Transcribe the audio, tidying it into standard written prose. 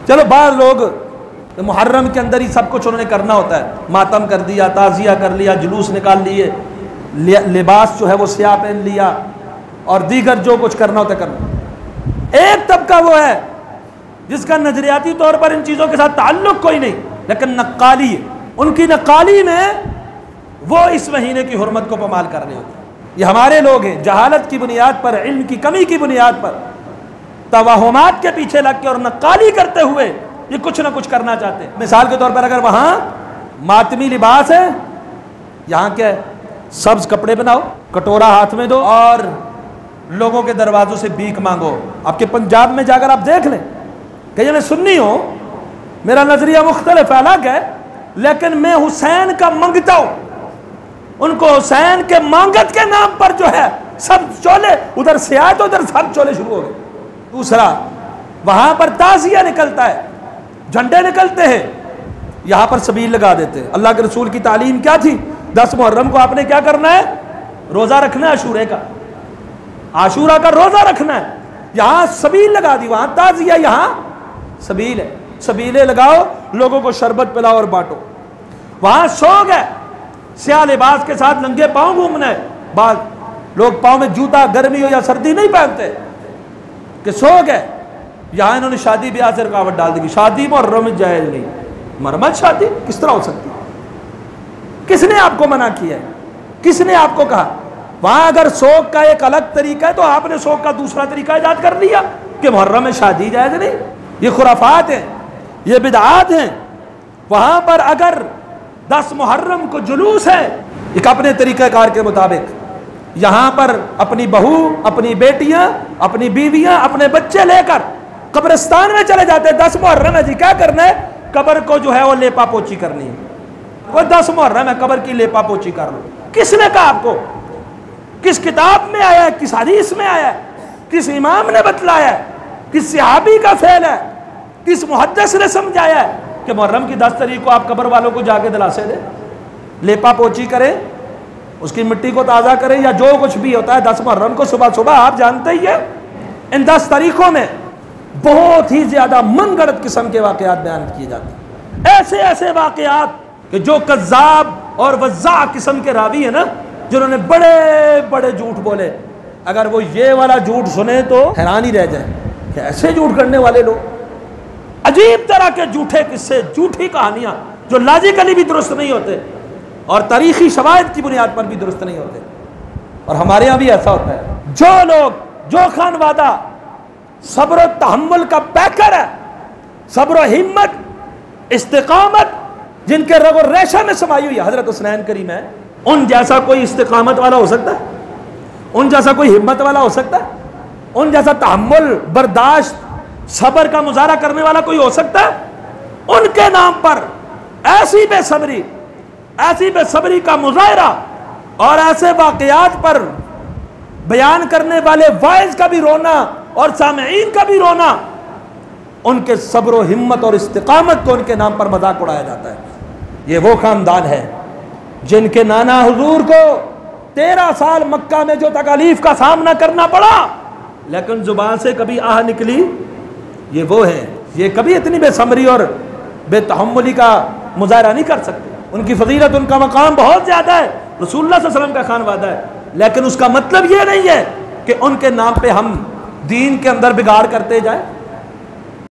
चलो बाहर लोग तो मुहर्रम के अंदर ही सब कुछ उन्होंने करना होता है, मातम कर दिया, ताज़िया कर लिया, जुलूस निकाल लिए, लिबास जो है वो स्याह पहन लिया और दीगर जो कुछ करना होता है करना। एक तबका वो है जिसका नजरियाती तौर पर इन चीज़ों के साथ ताल्लुक कोई नहीं, लेकिन नक्काली है, उनकी नक्काली में वो इस महीने की हुर्मत को पमाल कर रहे होते हैं। ये हमारे लोग हैं, जहालत की बुनियाद पर, इल्म की कमी की बुनियाद पर, तवाहुमात के पीछे लग के और नक्काली करते हुए ये कुछ ना कुछ करना चाहते हैं। मिसाल के तौर पर अगर वहाँ मातमी लिबास है, यहाँ क्या है, सब्ज कपड़े बनाओ, कटोरा हाथ में दो और लोगों के दरवाजों से भीख मांगो। आपके पंजाब में जाकर आप देख लें, कहीं मैं सुन्नी हूँ, मेरा नजरिया मुख्तलिफ अलग है, लेकिन मैं हुसैन का मंगता हूँ, उनको हुसैन के मांगत के नाम पर जो है सब चोले, उधर से आए तो उधर सब चोले शुरू हो गए। दूसरा, वहां पर ताजिया निकलता है, झंडे निकलते हैं, यहां पर सबील लगा देते हैं। अल्लाह के रसूल की तालीम क्या थी? 10 मुहर्रम को आपने क्या करना है? रोजा रखना है, आशूरे का, आशूरा का रोजा रखना है। यहां सबील लगा दी, वहां ताजिया, यहां सबील है, सबीले लगाओ, लोगों को शरबत पिलाओ और बांटो। वहां शौक है, स्याह लिबास के साथ नंगे पांव घूमना है। बाद लोग पांव में जूता गर्मी हो या सर्दी नहीं पहनते कि शौक है। यहां इन्होंने शादी ब्याह से रुकावट डाल दी, शादी मुहर्रम में जायज नहीं। मरमत शादी किस तरह हो सकती है? किसने आपको मना किया है? किसने आपको कहा? वहां अगर शौक का एक अलग तरीका है तो आपने शौक का दूसरा तरीका ईजाद कर लिया कि मुहर्रम में शादी जायज नहीं। ये खुराफात है, ये बिदआत हैं। वहां पर अगर 10 मुहर्रम को जुलूस है एक अपने तरीक़ाकार के मुताबिक, यहां पर अपनी बहू, अपनी बेटियां, अपनी बीवियां, अपने बच्चे लेकर कब्रिस्तान में चले जाते हैं। 10 मुहर्रम है जी, क्या करना है? कब्र को जो है वो लेपा पोची करनी है। वो 10 मुहर्रम है, कब्र की लेपा पोची कर लो। किसने कहा आपको? किस किताब में आया है? किस हदीस में आया है? किस इमाम ने बतलाया है? किस सहाबी का फेल है? किस मुहद्दिस ने समझाया है कि मुहर्रम की 10 तारीख को आप कब्र वालों को जाके दिलासे दें, लेपा पोची करें, उसकी मिट्टी को ताज़ा करें, या जो कुछ भी होता है 10 मुहर्रम को सुबह सुबह? आप जानते ही है इन 10 तारीखों में बहुत ही ज्यादा मनगढ़ंत किस्म के वाकयात बयान किए जाते हैं। ऐसे ऐसे वाकयात कि जो कज़्ज़ाब और वज़्ज़ा किस्म के रावी है ना, जिन्होंने बड़े बड़े झूठ बोले, अगर वो ये वाला झूठ सुने तो हैरान ही रह जाए कि ऐसे झूठ करने वाले लोग, अजीब तरह के झूठे किस्से, झूठी कहानियां जो लॉजिकली भी दुरुस्त नहीं होते और तारीखी शवाहिद की बुनियाद पर भी दुरुस्त नहीं होते। और हमारे यहाँ भी ऐसा होता है, जो लोग, जो खान वादा सब्र तहम्मुल का पैकर है, सब्र हिम्मत, इस्तिकामत जिनके रगो रेशा में समाई हुई हजरत हुसैन करीम है, उन जैसा कोई इस्तिकामत वाला हो सकता है? उन जैसा कोई हिम्मत वाला हो सकता है? उन जैसा तहम्मुल, बर्दाश्त, सब्र का मुजाहरा करने वाला कोई हो सकता है? उनके नाम पर ऐसी बेसब्री का मुजाहरा और ऐसे वाकयात पर बयान करने वाले वाइज का भी रोना और सामईन का भी रोना, उनके सब्र हिम्मत और इस्तिकामत को उनके नाम पर मजाक उड़ाया जाता है। ये वो खानदान है जिनके नाना हुजूर को 13 साल मक्का में जो तकालीफ का सामना करना पड़ा, लेकिन जुबान से कभी आह निकली, ये वो है। ये कभी इतनी बेसमरी और बेतहम्मुली का मुजाहरा नहीं कर सकते। उनकी फजीलत, उनका मकाम बहुत ज्यादा है, रसूलुल्लाह सल्लल्लाहु अलैहि वसल्लम का खानवादा है, लेकिन उसका मतलब ये नहीं है कि उनके नाम पे हम दीन के अंदर बिगाड़ करते जाए।